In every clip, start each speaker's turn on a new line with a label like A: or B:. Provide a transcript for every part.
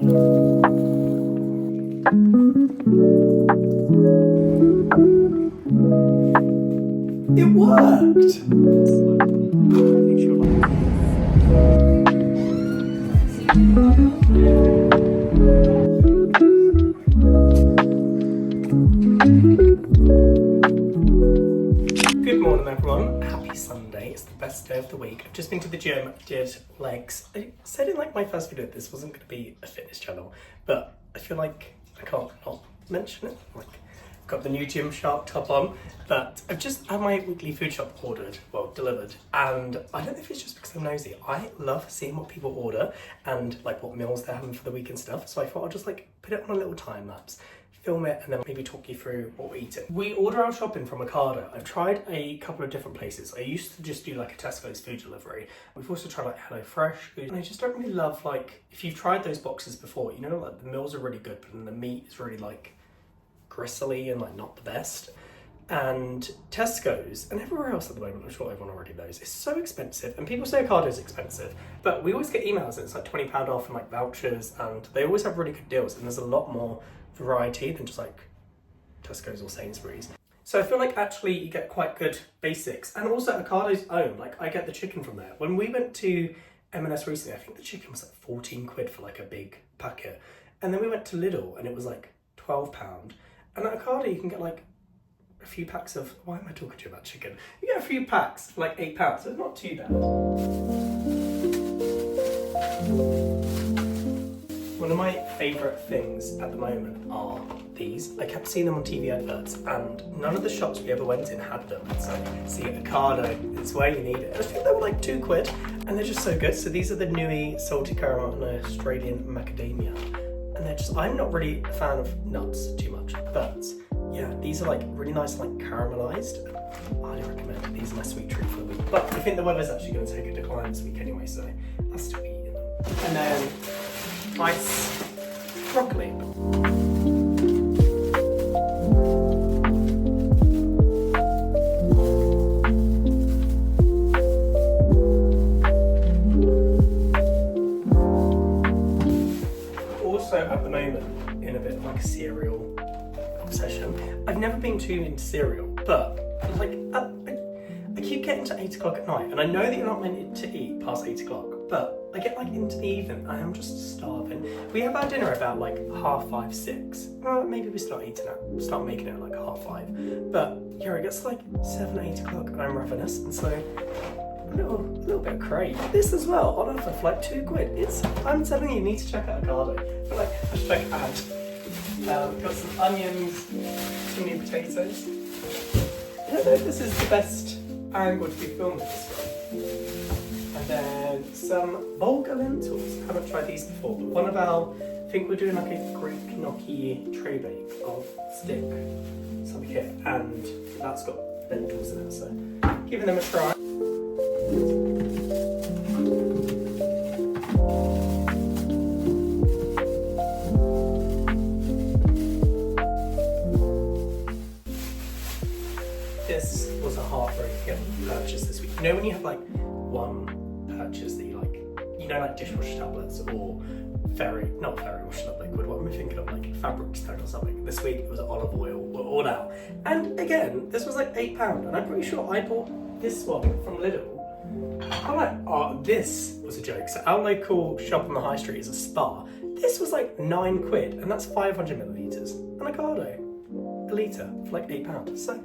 A: It worked! Good morning everyone, happy Sunday, it's the best day of the week. I've just been to the gym, did legs. I said in like my first video this wasn't going to be a fitness channel, but I feel like I can't not mention it. Like, got the new Gymshark top on, but I've just had my weekly food shop ordered, well delivered, and I don't know if it's just because I'm nosy. I love seeing what people order and like what meals they're having for the week and stuff, so I thought I'll just like put it on a little time lapse, film it, and then maybe talk you through what we're eating. We order our shopping from Ocado. I've tried a couple of different places. I used to just do like a Tesco's food delivery. We've also tried like HelloFresh food, and I just don't really love, like, if you've tried those boxes before, you know, like the meals are really good, but then the meat is really like gristly and like not the best. And Tesco's and everywhere else at the moment, I'm sure everyone already knows, it's so expensive, and people say Ocado's expensive, but we always get emails and it's like £20 off and like vouchers, and they always have really good deals, and there's a lot more variety than just like Tesco's or Sainsbury's. So I feel like actually you get quite good basics, and also Ocado's own, like I get the chicken from there. When we went to M&S recently, I think the chicken was like 14 quid for like a big packet, and then we went to Lidl and it was like £12. And at Ocado you can get like a few packs of, why am I talking to you about chicken? You get a few packs for like £8, so it's not too bad. One of my favourite things at the moment are these. I kept seeing them on TV adverts, and none of the shops we ever went in had them. So see, Ocado, it's where you need it. I think they were like £2, and they're just so good. So these are the Nui salty caramel and Australian macadamia. And they're just, I'm not really a fan of nuts too much, but yeah, these are like really nice, like caramelized. I highly recommend it. These are my sweet treat for the week. But I think the weather's actually going to take a decline this week anyway, so I'll still be eating them. And then nice broccoli. At the moment in a bit of like a cereal obsession. I've never been too into cereal, but like I keep getting to 8 o'clock at night, and I know that you're not meant to eat past 8 o'clock, but I get like into the evening and I'm just starving. We have our dinner about like 5:30, 6. Maybe we start making it at like 5:30, but yeah, it gets like 7, 8 o'clock and I'm ravenous, and so a little bit of crave. This as well, on offer for like £2. I'm telling you need to check out Ocado. But like, hashtag ad. Got some onions, some new potatoes. I don't know if this is the best angle to be filming this from. And then some bulgur lentils. I haven't tried these before, but one of our, I think we're doing like a Greek gnocchi tray bake of stick, something here, and that's got lentils in it, so giving them a try. This was a heartbreaking purchase this week. You know when you have like one purchase that you like, you know, like dishwasher tablets or not ferry wash, not liquid, what am I thinking of, like fabric stone or something. This week it was olive oil, we're all out. And again, this was like £8, and I'm pretty sure I bought this one from Lidl. I'm like, oh, this was a joke. So our local shop on the high street is a Spa. This was like £9, and that's 500 millilitres. And Ocado, a litre for like £8. So,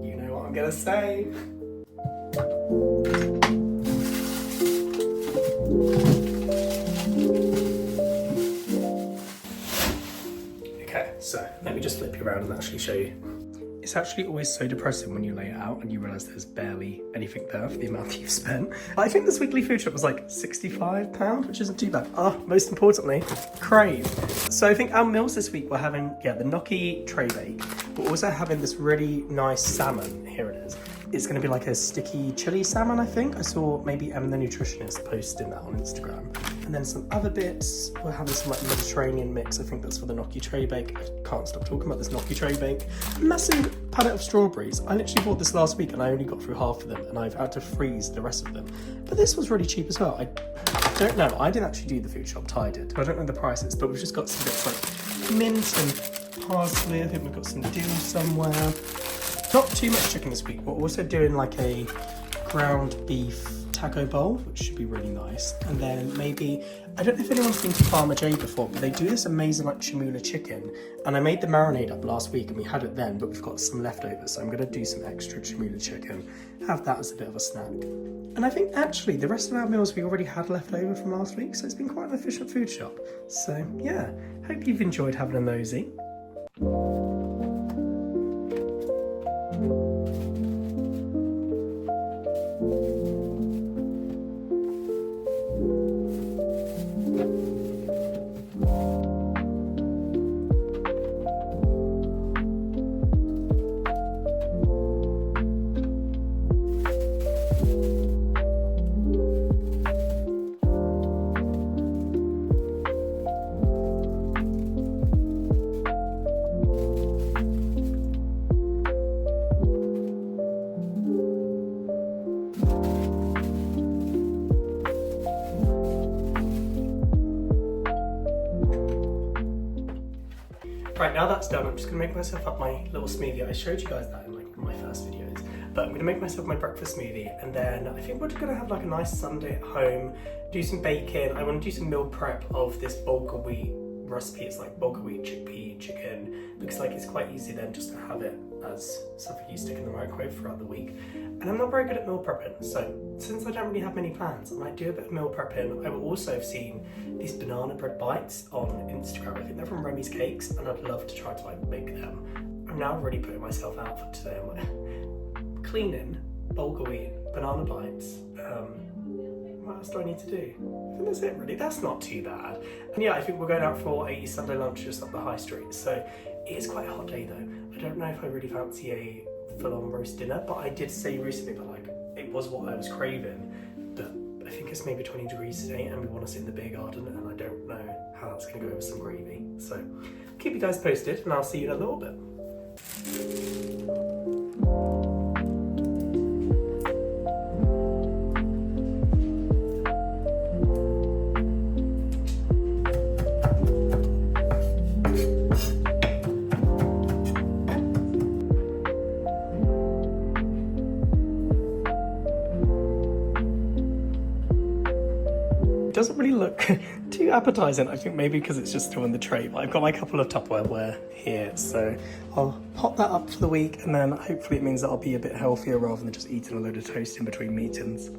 A: you know what I'm gonna say. Okay, so let me just flip you around and actually show you. It's actually always so depressing when you lay it out and you realise there's barely anything there for the amount that you've spent. I think this weekly food shop was like £65, which isn't too bad. Most importantly, crave. So I think our meals this week we're having, the gnocchi tray bake. We're also having this really nice salmon, here it is, it's going to be like a sticky chili salmon, I think. I saw maybe the nutritionist posting that on Instagram. And then some other bits. We're having some like Mediterranean mix. I think that's for the gnocchi tray bake. I can't stop talking about this gnocchi tray bake. Massive pallet of strawberries. I literally bought this last week and I only got through half of them and I've had to freeze the rest of them. But this was really cheap as well. I don't know. I didn't actually do the food shop, Ty did. I don't know the prices, but we've just got some bits like mint and parsley. I think we've got some dill somewhere. Not too much chicken this week. We're also doing like a ground beef taco bowl, which should be really nice. And then maybe, I don't know if anyone's been to Farmer J before, but they do this amazing like chamula chicken. And I made the marinade up last week and we had it then, but we've got some leftovers. So I'm gonna do some extra chamula chicken, have that as a bit of a snack. And I think actually the rest of our meals we already had left over from last week. So it's been quite an efficient food shop. So yeah, hope you've enjoyed having a nosy. Right, now that's done, I'm just gonna make myself up my little smoothie. I showed you guys that in like my first videos, but I'm gonna make myself my breakfast smoothie, and then I think we're just gonna have like a nice Sunday at home, do some baking. I wanna do some meal prep of this bulgur wheat recipe. It's like bulgur wheat chickpea chicken, because like it's quite easy then just to have it as something you stick in the microwave throughout the week. And I'm not very good at meal prepping, so since I don't really have many plans, I might do a bit of meal prepping. I will also have seen these banana bread bites on Instagram. I think they're from Reemie's Cakes, and I'd love to try to like make them. I'm now really putting myself out for today. I'm like cleaning, bulgur wheat, banana bites. What else do I need to do? I think that's it really. That's not too bad. And yeah, I think we're going out for a Sunday lunch just up the high street. So it is quite a hot day though. I don't know if I really fancy a full-on roast dinner, but I did say recently that like it was what I was craving. But I think it's maybe 20 degrees today and we want to sit in the beer garden, and I don't know how that's going to go with some gravy. So keep you guys posted and I'll see you in a little bit. Doesn't really look too appetizing. I think maybe because it's just still in the tray, but I've got my couple of Tupperware here, so I'll pop that up for the week, and then hopefully it means that I'll be a bit healthier rather than just eating a load of toast in between meetings.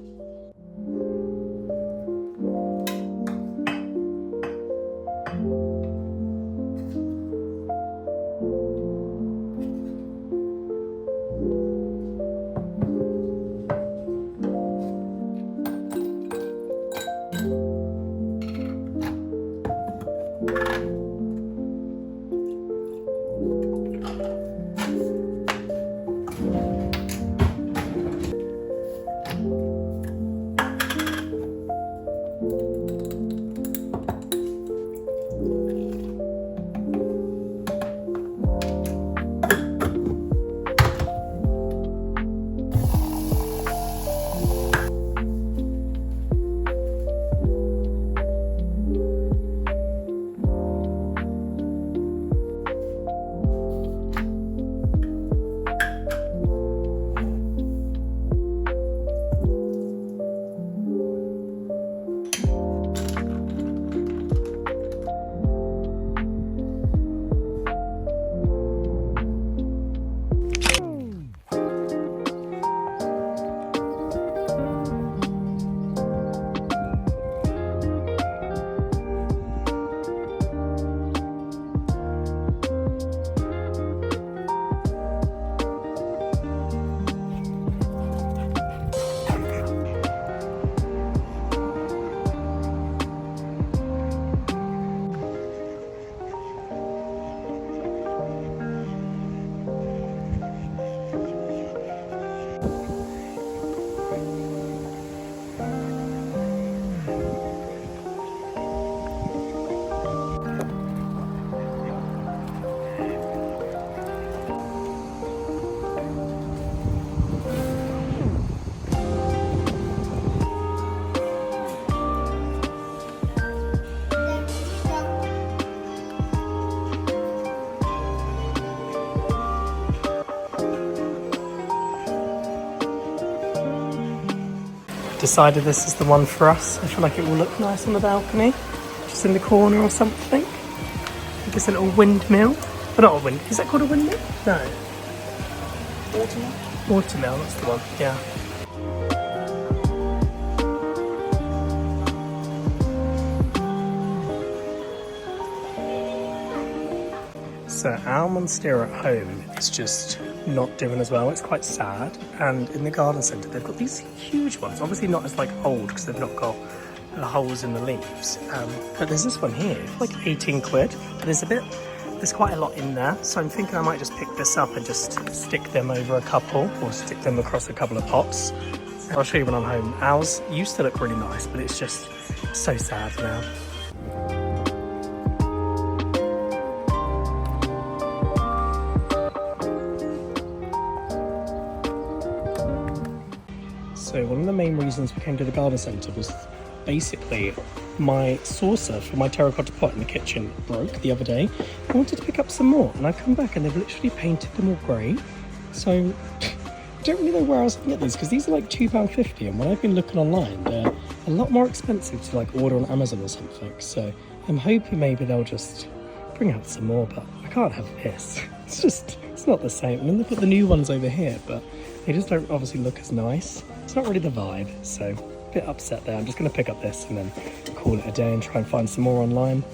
A: decided this is the one for us. I feel like it will look nice on the balcony, just in the corner or something. It's a little windmill. But not a wind. Is that called a windmill? No.
B: Watermill?
A: Watermill, that's the one. Yeah. So our monstera at home is just not doing as well. It's quite sad. And in the garden centre, they've got these huge ones. Obviously not as like old because they've not got the holes in the leaves. But there's this one here, like 18 quid. There's quite a lot in there. So I'm thinking I might just pick this up and just stick them over a couple or stick them across a couple of pots. I'll show you when I'm home. Ours used to look really nice, but it's just so sad now. So one of the main reasons we came to the garden centre was basically my saucer for my terracotta pot in the kitchen broke the other day. I wanted to pick up some more and I've come back and they've literally painted them all grey. So I don't really know where else I can get these because these are like £2.50 and when I've been looking online they're a lot more expensive to like order on Amazon or something. So I'm hoping maybe they'll just bring out some more, but I can't have this. It's not the same. I mean, they've got the new ones over here, but they just don't obviously look as nice. It's not really the vibe, so a bit upset there. I'm just going to pick up this and then call it a day and try and find some more online.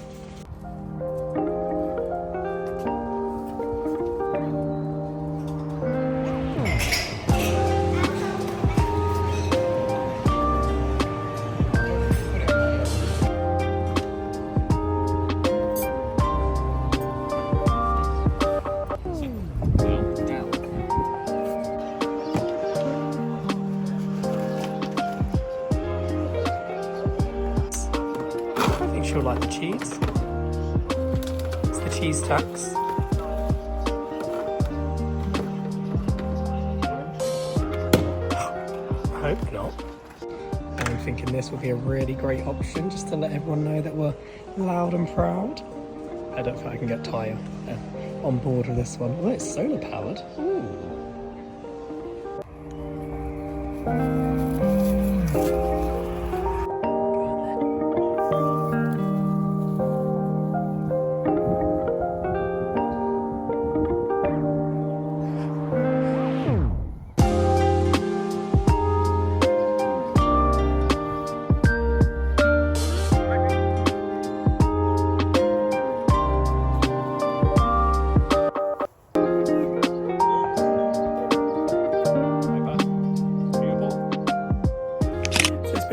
A: She'll like the cheese. It's the cheese tax. I hope not. I'm thinking this would be a really great option just to let everyone know that we're loud and proud. I don't think I can get Ty on board with this one. Oh, it's solar powered. Ooh.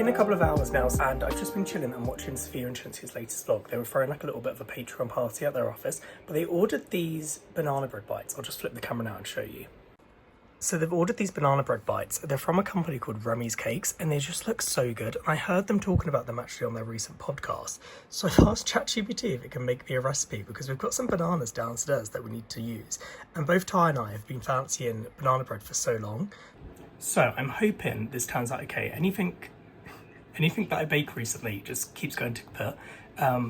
A: A couple of hours now and I've just been chilling and watching Sophia and Chelsea's latest vlog. They were throwing like a little bit of a Patreon party at their office, but they ordered these banana bread bites. I'll just flip the camera now and show you. So they've ordered these banana bread bites. They're from a company called Reemie's Cakes and they just look so good. I heard them talking about them actually on their recent podcast. So I've asked ChatGPT if it can make me a recipe because we've got some bananas downstairs that we need to use. And both Ty and I have been fancying banana bread for so long. So I'm hoping this turns out okay. Anything that I bake recently just keeps going to put.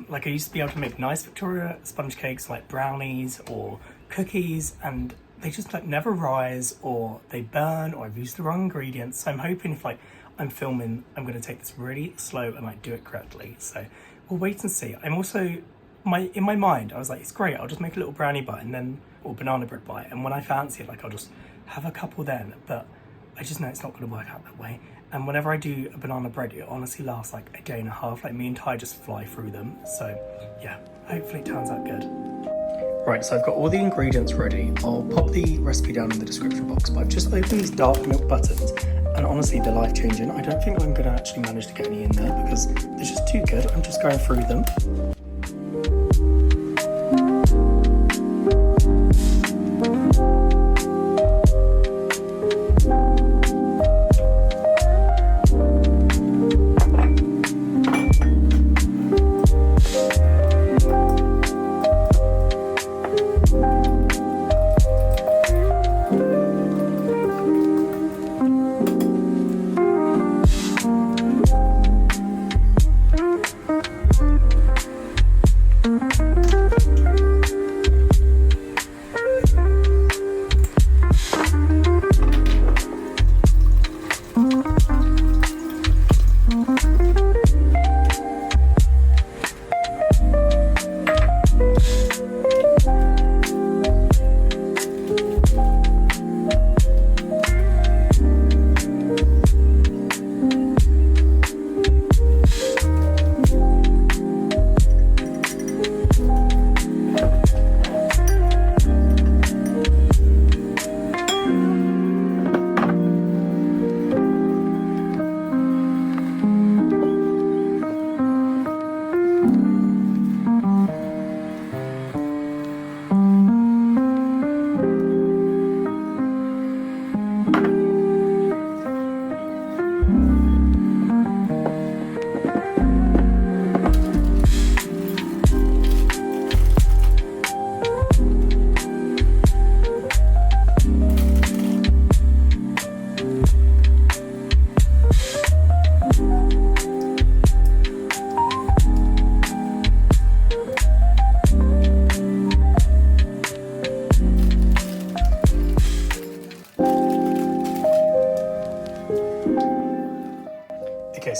A: Like I used to be able to make nice Victoria sponge cakes like brownies or cookies and they just like never rise or they burn or I've used the wrong ingredients. So I'm hoping if like I'm filming, I'm going to take this really slow and like do it correctly. So we'll wait and see. I'm also, in my mind, I was like, it's great. I'll just make a little brownie bite and then, or banana bread bite. And when I fancy it, like I'll just have a couple then, but I just know it's not going to work out that way. And whenever I do a banana bread, it honestly lasts like a day and a half. Like me and Ty just fly through them. So yeah, hopefully it turns out good. Right, so I've got all the ingredients ready. I'll pop the recipe down in the description box, but I've just opened these dark milk buttons and honestly they're life changing. I don't think I'm gonna actually manage to get any in there because they're just too good. I'm just going through them.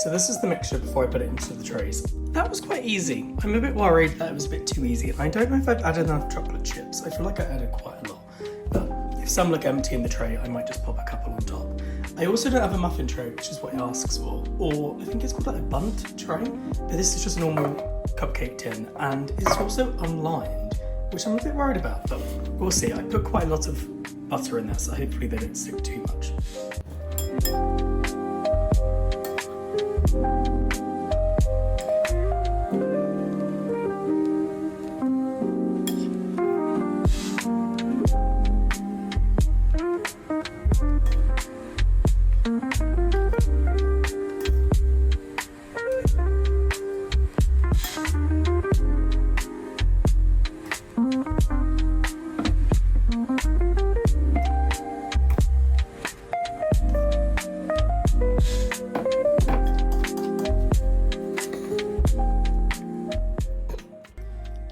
A: so this is the mixture before I put it into the trays. That was quite easy. I'm a bit worried that it was a bit too easy. I don't know if I've added enough chocolate chips. I feel like I added quite a lot. But if some look empty in the tray, I might just pop a couple on top. I also don't have a muffin tray, which is what it asks for. Or I think it's called like a bundt tray. But this is just a normal cupcake tin. And it's also unlined, which I'm a bit worried about. But we'll see. I put quite a lot of butter in there, so hopefully they don't stick too much.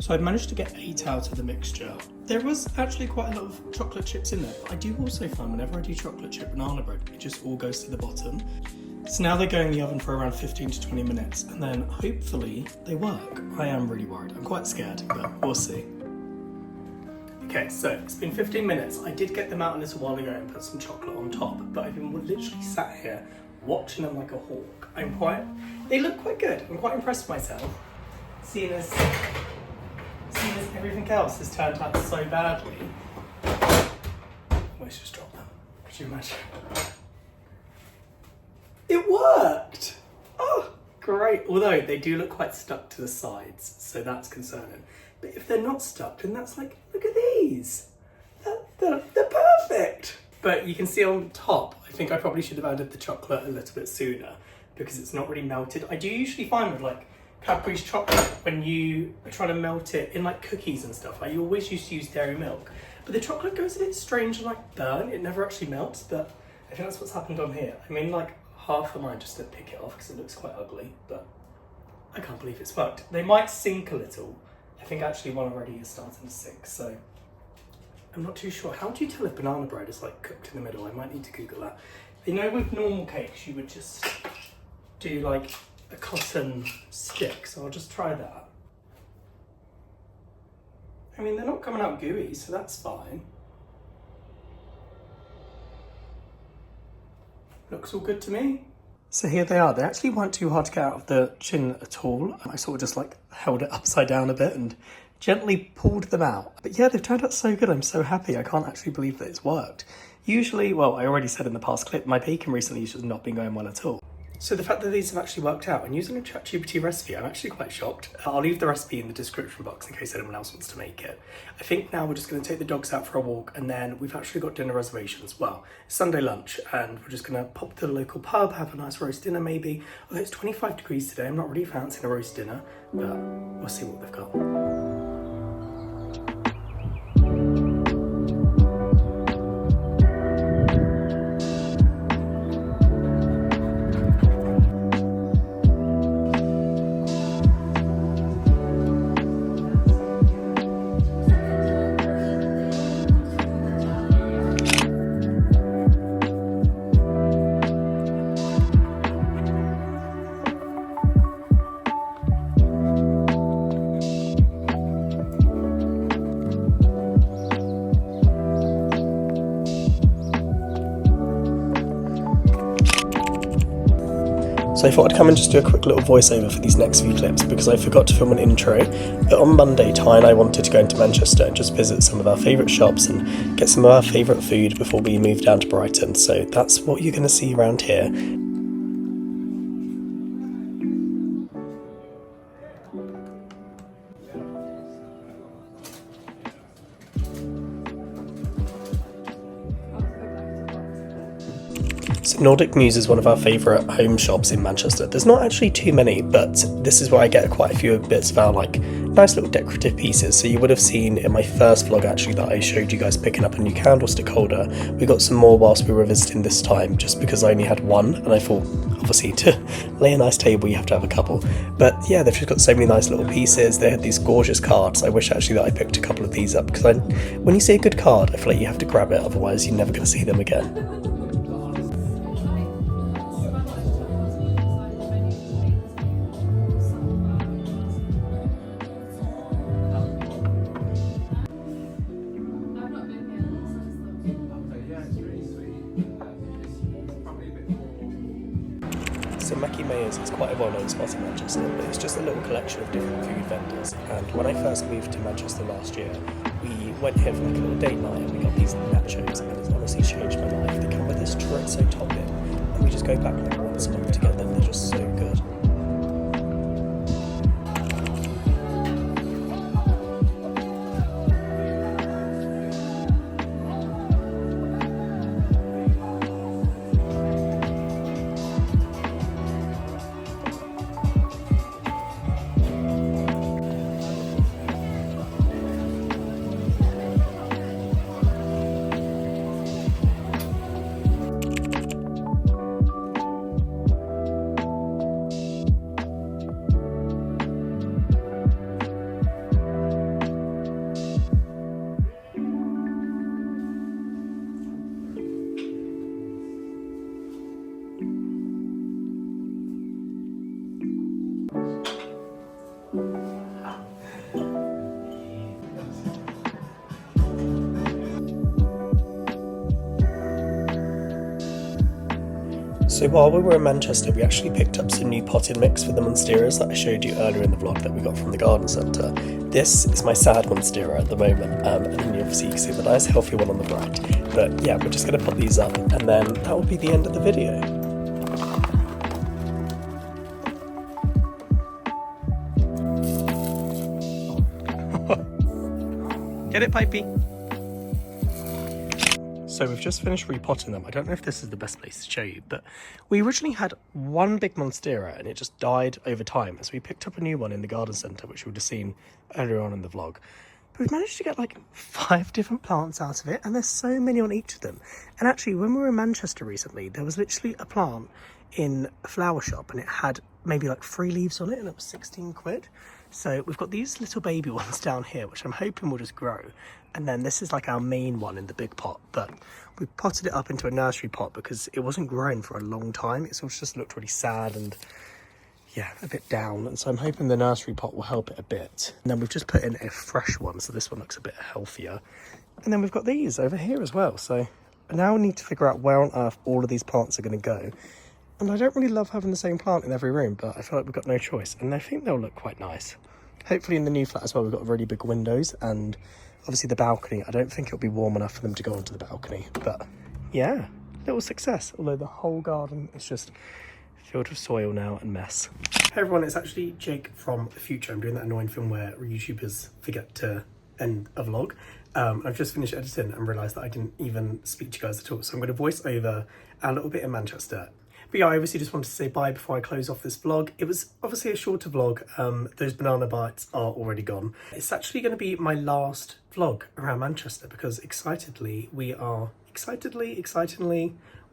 A: So I've managed to get 8 out of the mixture. There was actually quite a lot of chocolate chips in there, but I do also find whenever I do chocolate chip banana bread, it just all goes to the bottom. So now they go in the oven for around 15 to 20 minutes, and then hopefully they work. I am really worried. I'm quite scared, but we'll see. Okay, so it's been 15 minutes. I did get them out a little while ago and put some chocolate on top, but I've been literally sat here watching them like a hawk. They look quite good. I'm quite impressed with myself, seeing as everything else has turned out so badly. Let's just drop them. Could you imagine? It worked! Oh, great. Although they do look quite stuck to the sides, so that's concerning. But if they're not stuck, then that's like, look at these. They're perfect. But you can see on top, I think I probably should have added the chocolate a little bit sooner because it's not really melted. I do usually find with like Cadbury's chocolate, when you are trying to melt it in like cookies and stuff, I always used to use dairy milk. But the chocolate goes a bit strange and like burn, it never actually melts, but I think that's what's happened on here. I mean like half of mine just to pick it off because it looks quite ugly, but I can't believe it's worked. They might sink a little. I think actually one already is starting to sink, so I'm not too sure. How do you tell if banana bread is like cooked in the middle? I might need to Google that. You know with normal cakes you would just do like a cotton stick, so I'll just try that. I mean, they're not coming out gooey, so that's fine. Looks all good to me. So here they are. They actually weren't too hard to get out of the tin at all. I sort of just like held it upside down a bit and gently pulled them out. But yeah, they've turned out so good. I'm so happy. I can't actually believe that it's worked. Usually, well, I already said in the past clip, my baking recently has just not been going well at all. So the fact that these have actually worked out, and using a ChatGPT recipe, I'm actually quite shocked. I'll leave the recipe in the description box in case anyone else wants to make it. I think now we're just going to take the dogs out for a walk, and then we've actually got dinner reservations. Well, it's Sunday lunch, and we're just going to pop to the local pub, have a nice roast dinner maybe. Although it's 25 degrees today, I'm not really fancying a roast dinner, but we'll see what they've got. So I thought I'd come and just do a quick little voiceover for these next few clips because I forgot to film an intro. But on Monday, Ty and I wanted to go into Manchester and just visit some of our favourite shops and get some of our favourite food before we move down to Brighton. So that's what you're going to see around here. So Nordic Muse is one of our favourite home shops in Manchester. There's not actually too many, but this is where I get quite a few bits of our like nice little decorative pieces. So you would have seen in my first vlog actually that I showed you guys picking up a new candlestick holder. We got some more whilst we were visiting this time just because I only had one, and I thought obviously to lay a nice table you have to have a couple. But yeah, they've just got so many nice little pieces. They had these gorgeous cards. I wish actually that I picked a couple of these up because when you see a good card I feel like you have to grab it, otherwise you're never going to see them again. Reemie is quite a well-known spot in Manchester, but it's just a little collection of different food vendors. And when I first moved to Manchester last year, we went here for like a little date night and we got these nachos, and it's honestly changed my life. They come with this chorizo topping, and we just go back like once a month together. They're just so good. So while we were in Manchester, we actually picked up some new potting mix for the monsteras that I showed you earlier in the vlog that we got from the garden centre. This is my sad monstera at the moment, and then you can see the nice healthy one on the right. But yeah, we're just going to put these up, and then that will be the end of the video. Get it, Pipey? So we've just finished repotting them. I don't know if this is the best place to show you, but we originally had one big monstera and it just died over time. So we picked up a new one in the garden centre, which you would have seen earlier on in the vlog. But we've managed to get like 5 different plants out of it, and there's so many on each of them. And actually, when we were in Manchester recently, there was literally a plant in a flower shop and it had maybe like 3 leaves on it, and it was 16 quid. So we've got these little baby ones down here, which I'm hoping will just grow. And then this is like our main one in the big pot, but we potted it up into a nursery pot because it wasn't growing for a long time. It sort of just looked really sad and yeah, a bit down. And so I'm hoping the nursery pot will help it a bit. And then we've just put in a fresh one, so this one looks a bit healthier. And then we've got these over here as well. So I now need to figure out where on earth all of these plants are going to go. And I don't really love having the same plant in every room, but I feel like we've got no choice. And I think they'll look quite nice. Hopefully in the new flat as well, we've got really big windows, and obviously the balcony, I don't think it'll be warm enough for them to go onto the balcony. But yeah, little success. Although the whole garden is just filled with soil now and mess. Hey everyone, it's actually Jake from the future. I'm doing that annoying film where YouTubers forget to end a vlog. I've just finished editing and realised that I didn't even speak to you guys at all. So I'm going to voice over a little bit in Manchester. But yeah, I obviously just wanted to say bye before I close off this vlog. It was obviously a shorter vlog. Those banana bites are already gone. It's actually going to be my last vlog around Manchester because excitingly,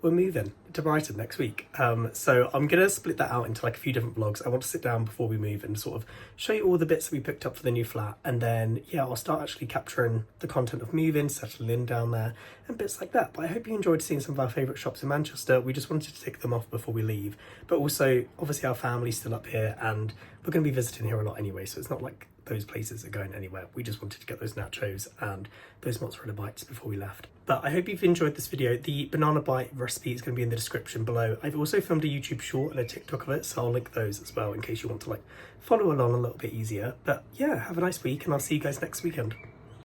A: we're moving to Brighton next week. So I'm going to split that out into like a few different vlogs. I want to sit down before we move and sort of show you all the bits that we picked up for the new flat. And then, yeah, I'll start actually capturing the content of moving, settling in down there and bits like that. But I hope you enjoyed seeing some of our favourite shops in Manchester. We just wanted to tick them off before we leave. But also, obviously our family's still up here and we're going to be visiting here a lot anyway. So it's not like those places are going anywhere. We just wanted to get those nachos and those mozzarella bites before we left. But I hope you've enjoyed this video. The banana bite recipe is going to be in the description below. I've also filmed a YouTube short and a TikTok of it, so I'll link those as well in case you want to like follow along a little bit easier. But yeah, have a nice week and I'll see you guys next weekend.